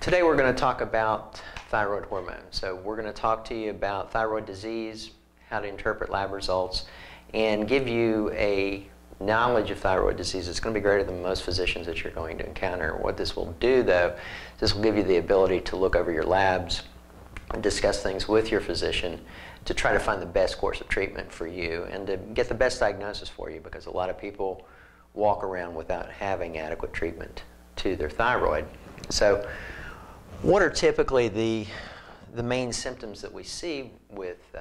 Today we're going to talk about thyroid hormone. So we're going to talk to you about thyroid disease, how to interpret lab results, and give you a knowledge of thyroid disease that's going to be greater than most physicians that you're going to encounter. What this will do, though, is this will give you the ability to look over your labs and discuss things with your physician to try to find the best course of treatment for you and to get the best diagnosis for you, because a lot of people walk around without having adequate treatment to their thyroid. So what are typically the main symptoms that we see with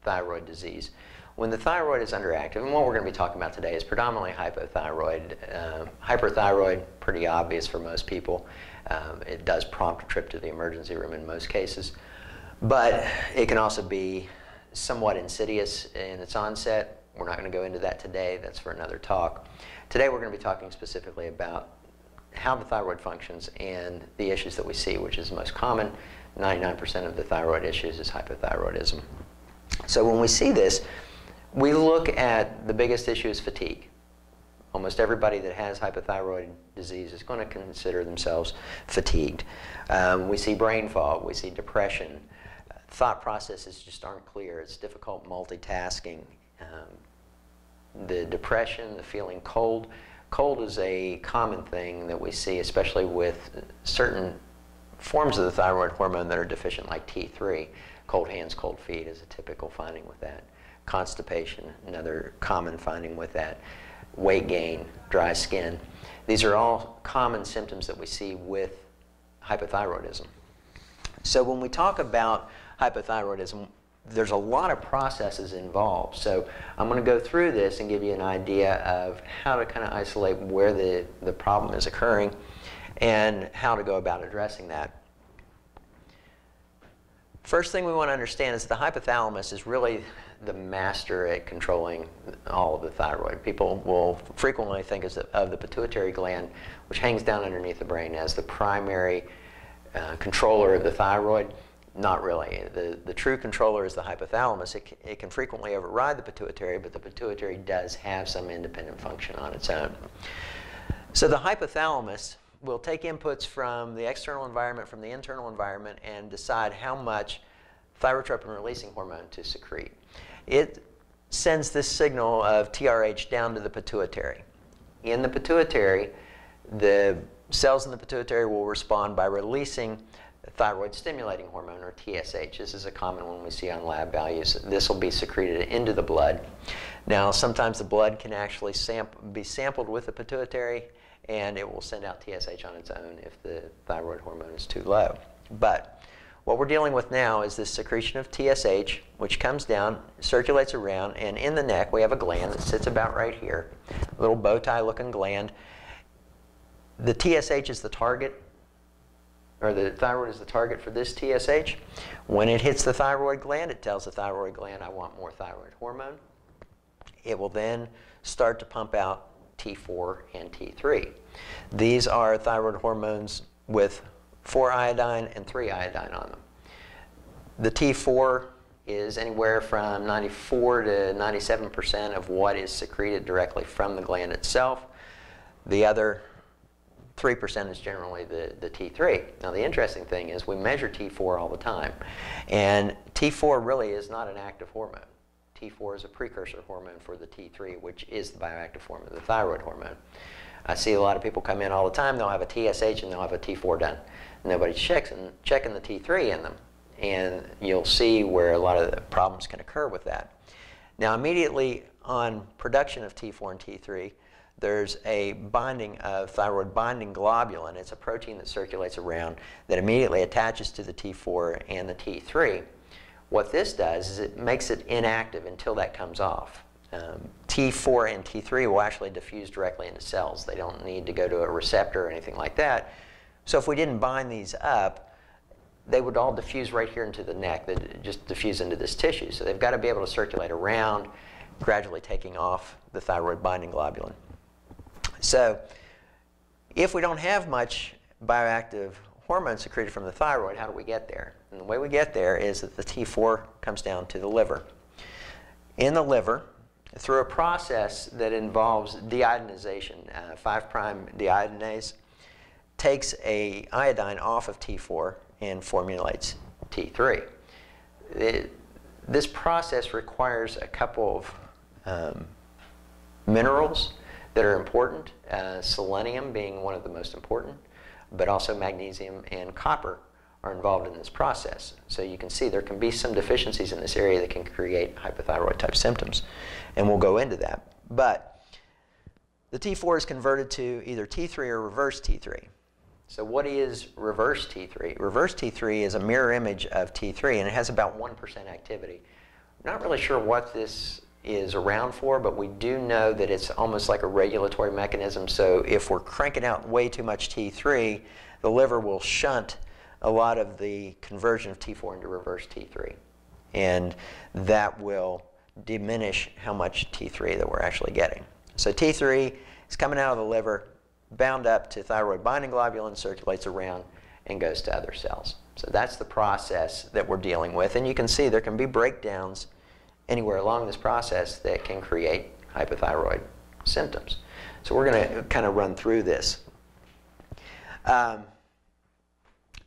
thyroid disease? When the thyroid is underactive, and what we're going to be talking about today is predominantly hypothyroid. Hyperthyroid, pretty obvious for most people. It does prompt a trip to the emergency room in most cases. But it can also be somewhat insidious in its onset. We're not going to go into that today. That's for another talk. Today we're going to be talking specifically about how the thyroid functions and the issues that we see, which is the most common. 99% of the thyroid issues is hypothyroidism. So when we see this, we look at the biggest issue is fatigue. Almost everybody that has hypothyroid disease is going to consider themselves fatigued. We see brain fog, we see depression. Thought processes just aren't clear. It's difficult multitasking. The depression, the feeling cold. Cold is a common thing that we see, especially with certain forms of the thyroid hormone that are deficient, like T3. Cold hands, cold feet is a typical finding with that. Constipation, another common finding with that. Weight gain, dry skin. These are all common symptoms that we see with hypothyroidism. So when we talk about hypothyroidism, there's a lot of processes involved. So I'm going to go through this and give you an idea of how to kind of isolate where the problem is occurring and how to go about addressing that. First thing we want to understand is the hypothalamus is really the master at controlling all of the thyroid. People will frequently think of the pituitary gland, which hangs down underneath the brain, as the primary controller of the thyroid. Not really. The true controller is the hypothalamus. It can frequently override the pituitary, but the pituitary does have some independent function on its own. So the hypothalamus will take inputs from the external environment, from the internal environment, and decide how much thyrotropin-releasing hormone to secrete. It sends this signal of TRH down to the pituitary. In the pituitary, the cells in the pituitary will respond by releasing thyroid-stimulating hormone, or TSH. This is a common one we see on lab values. This will be secreted into the blood. Now, sometimes the blood can actually be sampled with the pituitary, and it will send out TSH on its own if the thyroid hormone is too low. But what we're dealing with now is this secretion of TSH, which comes down, circulates around, and in the neck we have a gland that sits about right here, a little bow tie looking gland. The TSH is the target, or the thyroid is the target for this TSH. When it hits the thyroid gland, it tells the thyroid gland, I want more thyroid hormone. It will then start to pump out T4 and T3. These are thyroid hormones with 4-iodine and 3-iodine on them. The T4 is anywhere from 94 to 97% of what is secreted directly from the gland itself. The other 3% is generally the T3. Now the interesting thing is we measure T4 all the time, and T4 really is not an active hormone. T4 is a precursor hormone for the T3, which is the bioactive form of the thyroid hormone. I see a lot of people come in all the time, they'll have a TSH and they'll have a T4 done. Nobody's checking the T3 in them, and you'll see where a lot of the problems can occur with that. Now immediately on production of T4 and T3, there's a binding of thyroid binding globulin. It's a protein that circulates around that immediately attaches to the T4 and the T3. What this does is it makes it inactive until that comes off. T4 and T3 will actually diffuse directly into cells. They don't need to go to a receptor or anything like that. So if we didn't bind these up, they would all diffuse right here into the neck. They just diffuse into this tissue. So they've got to be able to circulate around, gradually taking off the thyroid binding globulin. So if we don't have much bioactive hormone secreted from the thyroid, how do we get there? And the way we get there is that the T4 comes down to the liver. In the liver, through a process that involves deiodinization, 5' deiodinase, takes a iodine off of T4 and formulates T3. This process requires a couple of minerals that are important, selenium being one of the most important, but also magnesium and copper are involved in this process. So you can see there can be some deficiencies in this area that can create hypothyroid type symptoms, and we'll go into that. But the T4 is converted to either T3 or reverse T3. So what is reverse T3? Reverse T3 is a mirror image of T3, and it has about 1% activity. I'm not really sure what this is around for, but we do know that it's almost like a regulatory mechanism. So if we're cranking out way too much T3, the liver will shunt a lot of the conversion of T4 into reverse T3. And that will diminish how much T3 that we're actually getting. So T3 is coming out of the liver, bound up to thyroid binding globulin, circulates around, and goes to other cells. So that's the process that we're dealing with. And you can see there can be breakdowns anywhere along this process that can create hypothyroid symptoms. So we're going to kind of run through this.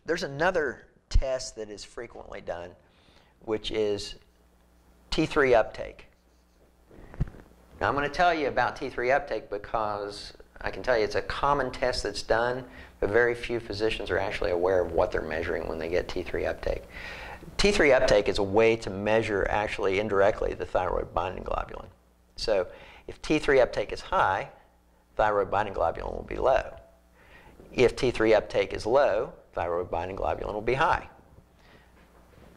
There's another test that is frequently done, which is T3 uptake. Now I'm going to tell you about T3 uptake because I can tell you it's a common test that's done, but very few physicians are actually aware of what they're measuring when they get T3 uptake. T3 uptake is a way to measure actually indirectly the thyroid binding globulin. So if T3 uptake is high, thyroid binding globulin will be low. If T3 uptake is low, thyroid binding globulin will be high.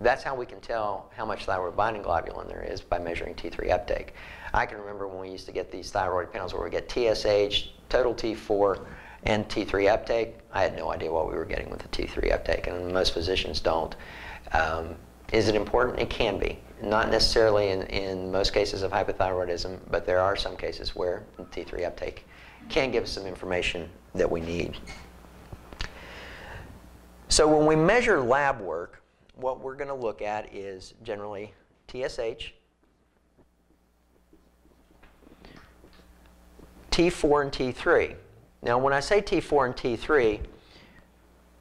That's how we can tell how much thyroid binding globulin there is, by measuring T3 uptake. I can remember when we used to get these thyroid panels where we get TSH, total T4, and T3 uptake. I had no idea what we were getting with the T3 uptake, and most physicians don't. Is it important? It can be. Not necessarily in most cases of hypothyroidism, but there are some cases where T3 uptake can give us some information that we need. So when we measure lab work, what we're going to look at is generally TSH, T4 and T3. Now when I say T4 and T3,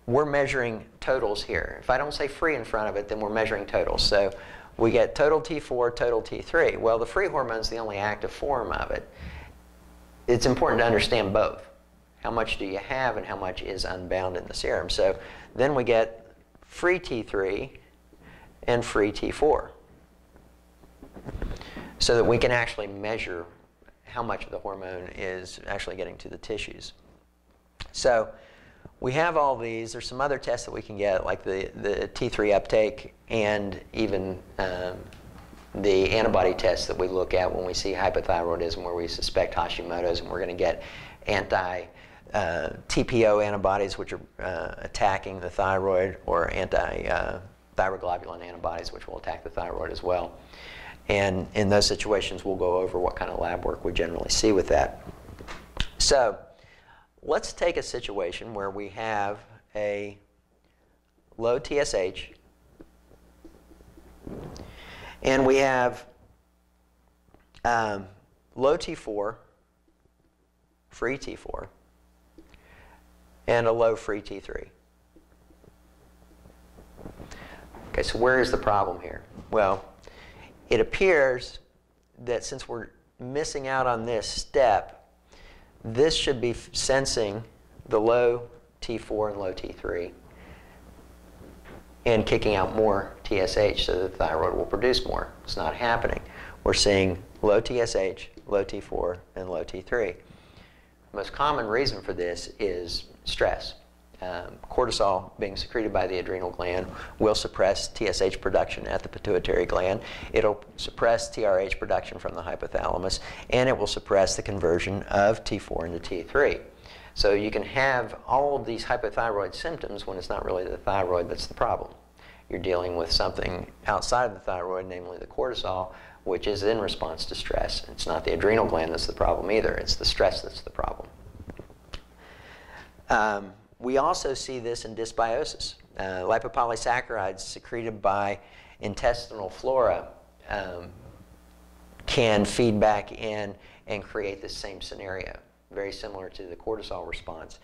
we're measuring totals here. If I don't say free in front of it, then we're measuring totals. So we get total T4, total T3. Well, the free hormone is the only active form of it. It's important to understand both. How much do you have and how much is unbound in the serum? So then we get free T3 and free T4, so that we can actually measure how much of the hormone is actually getting to the tissues. So we have all these. There's some other tests that we can get, like the T3 uptake and even the antibody tests that we look at when we see hypothyroidism, where we suspect Hashimoto's, and we're going to get TPO antibodies, which are attacking the thyroid, or anti-thyroglobulin antibodies, which will attack the thyroid as well. And in those situations, we'll go over what kind of lab work we generally see with that. So let's take a situation where we have a low TSH, and we have low T4, free T4, and a low free T3. Okay, so where is the problem here? Well, it appears that since we're missing out on this step, this should be sensing the low T4 and low T3 and kicking out more TSH so that the thyroid will produce more. It's not happening. We're seeing low TSH, low T4, and low T3. The most common reason for this is stress. Cortisol being secreted by the adrenal gland will suppress TSH production at the pituitary gland. It'll suppress TRH production from the hypothalamus, and it will suppress the conversion of T4 into T3. So you can have all of these hypothyroid symptoms when it's not really the thyroid that's the problem. You're dealing with something outside of the thyroid, namely the cortisol, which is in response to stress. It's not the adrenal gland that's the problem either. It's the stress that's the problem. We also see this in dysbiosis. Lipopolysaccharides secreted by intestinal flora can feed back in and create the same scenario, very similar to the cortisol response.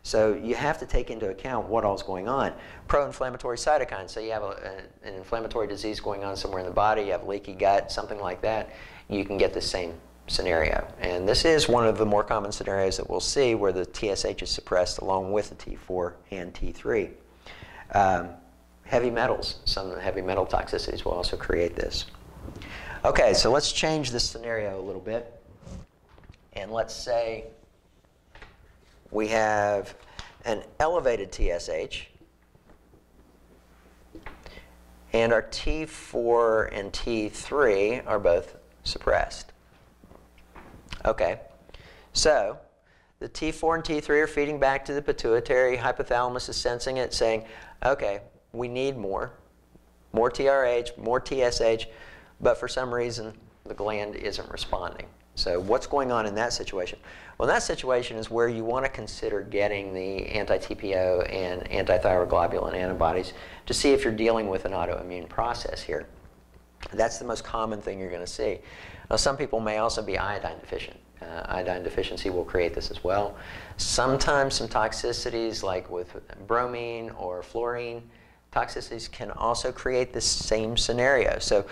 So you have to take into account what all's going on. Pro-inflammatory cytokines, so you have an inflammatory disease going on somewhere in the body, you have leaky gut, something like that, you can get the same scenario. And this is one of the more common scenarios that we'll see where the TSH is suppressed along with the T4 and T3. Heavy metals, some heavy metal toxicities will also create this. Okay, so let's change this scenario a little bit. And let's say we have an elevated TSH and our T4 and T3 are both suppressed. Okay, so the T4 and T3 are feeding back to the pituitary. Hypothalamus is sensing it, saying, okay, we need more TRH, more TSH, but for some reason the gland isn't responding. So what's going on in that situation? Well, that situation is where you want to consider getting the anti-TPO and anti-thyroid globulin antibodies to see if you're dealing with an autoimmune process here. That's the most common thing you're going to see. Now, some people may also be iodine deficient. Iodine deficiency will create this as well. Sometimes some toxicities like with bromine or fluorine toxicities can also create this same scenario. So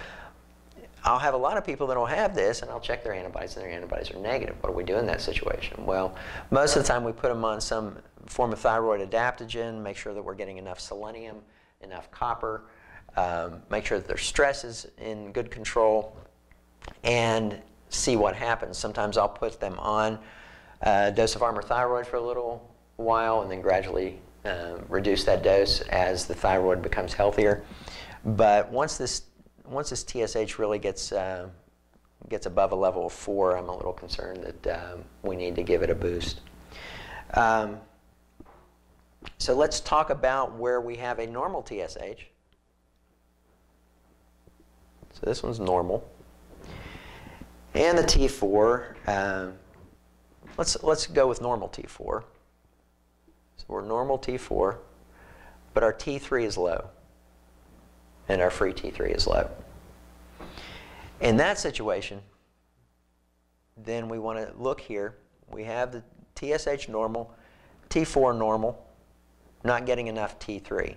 I'll have a lot of people that will have this, and I'll check their antibodies, and their antibodies are negative. What do we do in that situation? Well, most of the time we put them on some form of thyroid adaptogen, make sure that we're getting enough selenium, enough copper, make sure that their stress is in good control, and see what happens. Sometimes I'll put them on a dose of Armour Thyroid for a little while, and then gradually reduce that dose as the thyroid becomes healthier. But once this TSH really gets above a level of 4, I'm a little concerned that we need to give it a boost. So let's talk about where we have a normal TSH. So this one's normal. And the T4, let's go with normal T4. So we're normal T4, but our T3 is low, and our free T3 is low. In that situation, then we want to look here. We have the TSH normal, T4 normal, not getting enough T3.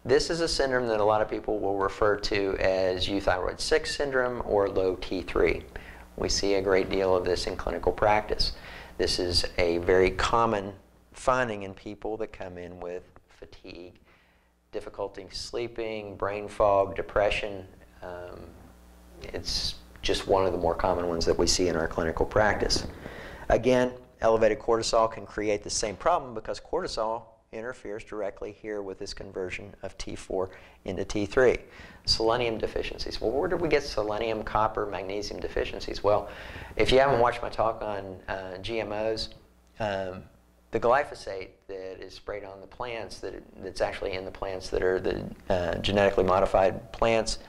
This is a syndrome that a lot of people will refer to as euthyroid 6 syndrome or low T3. We see a great deal of this in clinical practice. This is a very common finding in people that come in with fatigue, difficulty sleeping, brain fog, depression. It's just one of the more common ones that we see in our clinical practice. Again, elevated cortisol can create the same problem because cortisol interferes directly here with this conversion of T4 into T3. Selenium deficiencies. Well, where did we get selenium, copper, magnesium deficiencies? Well, if you haven't watched my talk on GMOs, the glyphosate that is sprayed on the plants, that's actually in the plants that are the genetically modified plants,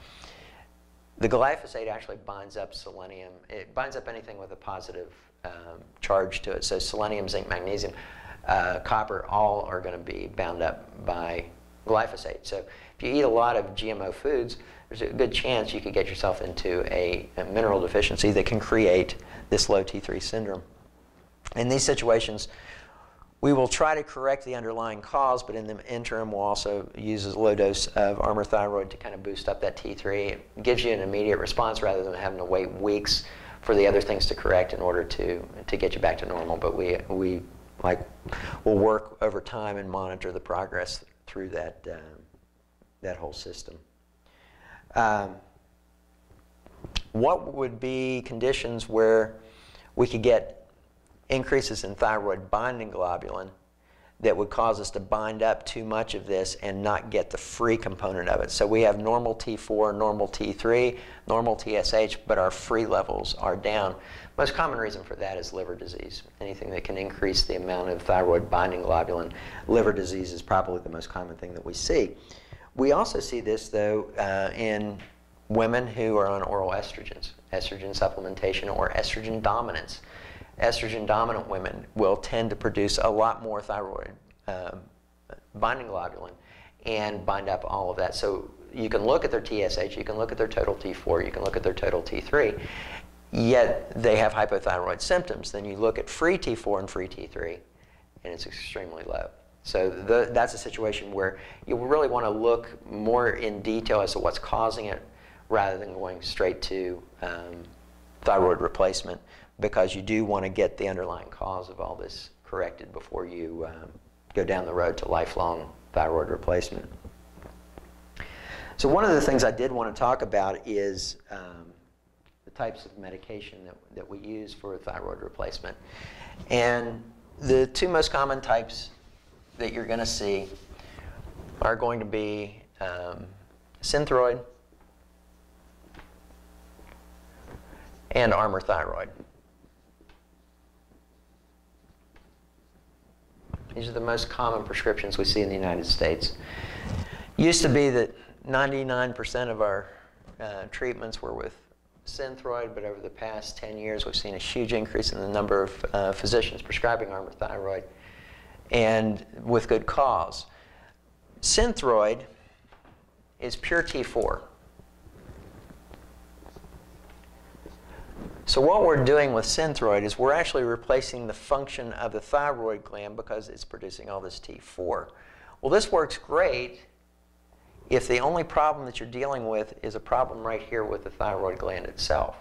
the glyphosate actually binds up selenium. It binds up anything with a positive charge to it. So selenium, zinc, magnesium, copper, all are going to be bound up by glyphosate. So if you eat a lot of GMO foods, there's a good chance you could get yourself into a mineral deficiency that can create this low T3 syndrome. In these situations, we will try to correct the underlying cause, but in the interim, we'll also use a low dose of Armour Thyroid to kind of boost up that T3. It gives you an immediate response rather than having to wait weeks for the other things to correct in order to get you back to normal. But we'll work over time and monitor the progress through that whole system. What would be conditions where we could get increases in thyroid binding globulin that would cause us to bind up too much of this and not get the free component of it? So we have normal T4, normal T3, normal TSH, but our free levels are down. Most common reason for that is liver disease. Anything that can increase the amount of thyroid binding globulin, liver disease is probably the most common thing that we see. We also see this, though, in women who are on oral estrogens, estrogen supplementation or estrogen dominance. Estrogen dominant women will tend to produce a lot more thyroid binding globulin and bind up all of that. So you can look at their TSH, you can look at their total T4, you can look at their total T3, yet they have hypothyroid symptoms. Then you look at free T4 and free T3, and it's extremely low. So that's a situation where you really want to look more in detail as to what's causing it rather than going straight to thyroid replacement, because you do want to get the underlying cause of all this corrected before you go down the road to lifelong thyroid replacement. So one of the things I did want to talk about is the types of medication that we use for thyroid replacement. And the two most common types that you're going to see are going to be Synthroid and Armour Thyroid. These are the most common prescriptions we see in the United States. Used to be that 99% of our treatments were with Synthroid, but over the past 10 years we've seen a huge increase in the number of physicians prescribing Armour Thyroid, and with good cause. Synthroid is pure T4. So what we're doing with Synthroid is we're actually replacing the function of the thyroid gland because it's producing all this T4. Well, this works great if the only problem that you're dealing with is a problem right here with the thyroid gland itself.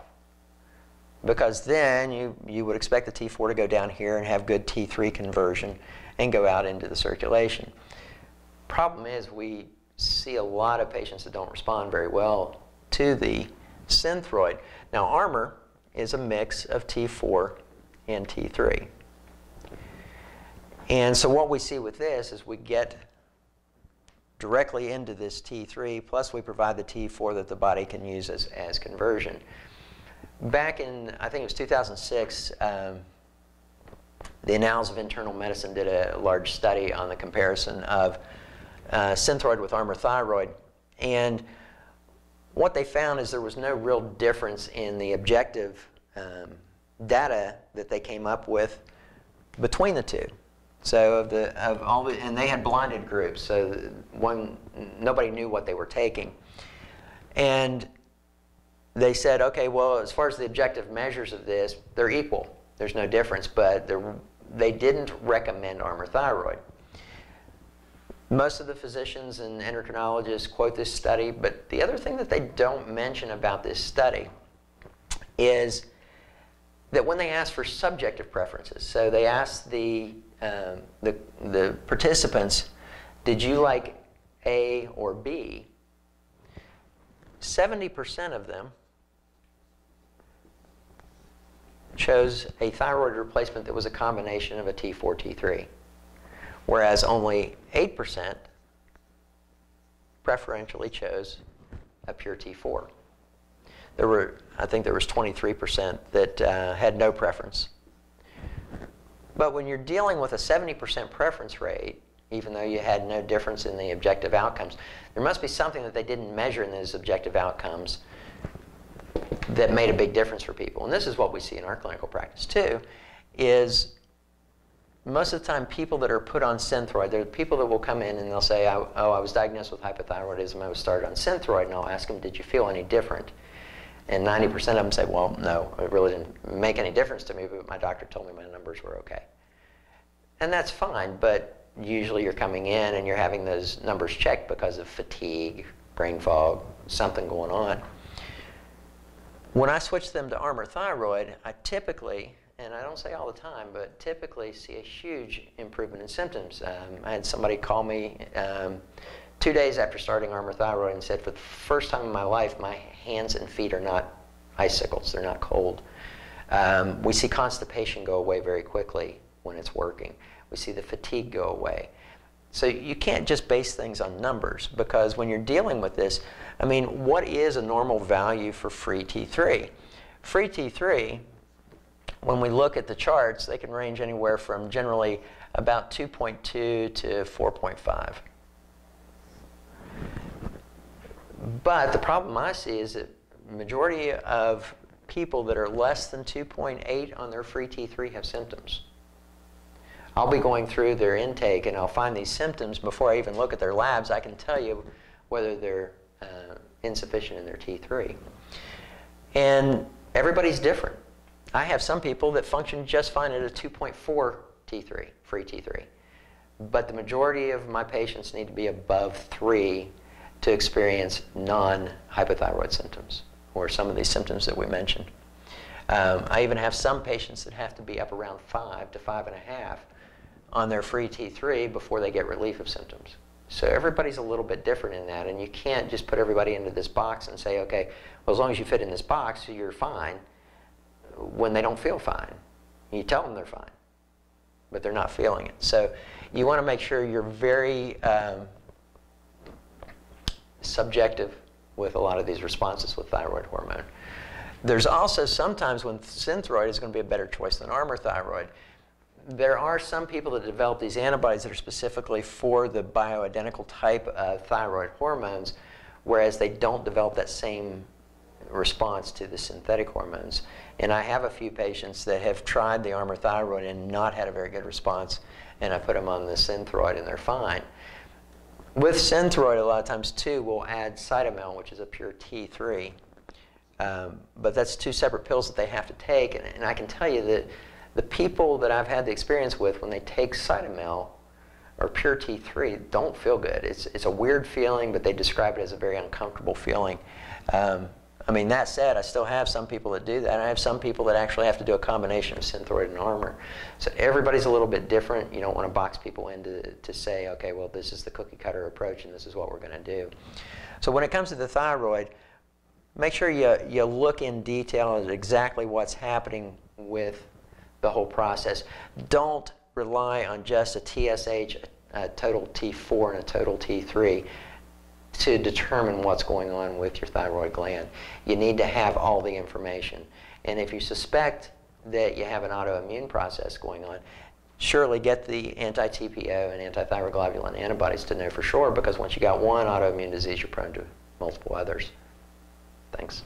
Because then you would expect the T4 to go down here and have good T3 conversion and go out into the circulation. Problem is, we see a lot of patients that don't respond very well to the Synthroid. Now, Armour is a mix of T4 and T3. And so what we see with this is we get directly into this T3, plus we provide the T4 that the body can use as conversion. Back in, I think it was 2006, the Annals of Internal Medicine did a large study on the comparison of Synthroid with Armour Thyroid. And what they found is there was no real difference in the objective data that they came up with between the two. So and they had blinded groups, so nobody knew what they were taking. And they said, okay, well, as far as the objective measures of this, they're equal. There's no difference, but they didn't recommend Armour Thyroid. Most of the physicians and endocrinologists quote this study, but the other thing that they don't mention about this study is that when they asked for subjective preferences, so they asked the participants, did you like A or B? 70% of them chose a thyroid replacement that was a combination of a T4, T3, whereas only 8% preferentially chose a pure T4. I think there was 23% that had no preference. But when you're dealing with a 70% preference rate, even though you had no difference in the objective outcomes, there must be something that they didn't measure in those objective outcomes that made a big difference for people. And this is what we see in our clinical practice too, is most of the time people that are put on Synthroid, there are people that will come in and they'll say, I was diagnosed with hypothyroidism, I was started on Synthroid, and I'll ask them, did you feel any different? And 90% of them say, well, no, it really didn't make any difference to me, but my doctor told me my numbers were okay. And that's fine, but usually you're coming in and you're having those numbers checked because of fatigue, brain fog, something going on. When I switch them to Armour Thyroid, I typically, and I don't say all the time, but typically see a huge improvement in symptoms. I had somebody call me 2 days after starting Armour Thyroid and said, for the first time in my life, my hands and feet are not icicles, they're not cold. We see constipation go away very quickly when it's working. We see the fatigue go away. So you can't just base things on numbers, because when you're dealing with this, I mean, what is a normal value for free T3? Free T3, when we look at the charts, they can range anywhere from generally about 2.2 to 4.5. But the problem I see is that the majority of people that are less than 2.8 on their free T3 have symptoms. I'll be going through their intake and I'll find these symptoms before I even look at their labs. I can tell you whether they're insufficient in their T3. And everybody's different. I have some people that function just fine at a 2.4 T3, free T3. But the majority of my patients need to be above 3 to experience non-hypothyroid symptoms, or some of these symptoms that we mentioned. I even have some patients that have to be up around 5 to 5.5 on their free T3 before they get relief of symptoms. So everybody's a little bit different in that, and you can't just put everybody into this box and say, okay, well, as long as you fit in this box, you're fine, when they don't feel fine. You tell them they're fine, but they're not feeling it. So you want to make sure you're very subjective with a lot of these responses with thyroid hormone. There's also sometimes when Synthroid is going to be a better choice than Armour thyroid. There are some people that develop these antibodies that are specifically for the bioidentical type of thyroid hormones, whereas they don't develop that same response to the synthetic hormones. And I have a few patients that have tried the Armour thyroid and not had a very good response, and I put them on the Synthroid and they're fine. With Synthroid, a lot of times too, we'll add Cytomel, which is a pure T3. But that's 2 separate pills that they have to take, and I can tell you that the people that I've had the experience with when they take Cytomel or pure T3 don't feel good. It's a weird feeling, but they describe it as a very uncomfortable feeling. I mean, that said, I still have some people that do that, and I have some people that actually have to do a combination of Synthroid and Armour. So everybody's a little bit different. You don't want to box people in to say, okay, well, this is the cookie cutter approach and this is what we're going to do. So when it comes to the thyroid, make sure you look in detail at exactly what's happening with the whole process. Don't rely on just a TSH, a total T4, and a total T3 to determine what's going on with your thyroid gland. You need to have all the information. And if you suspect that you have an autoimmune process going on, surely get the anti-TPO and anti-thyroglobulin antibodies to know for sure, because once you got one autoimmune disease, you're prone to multiple others. Thanks.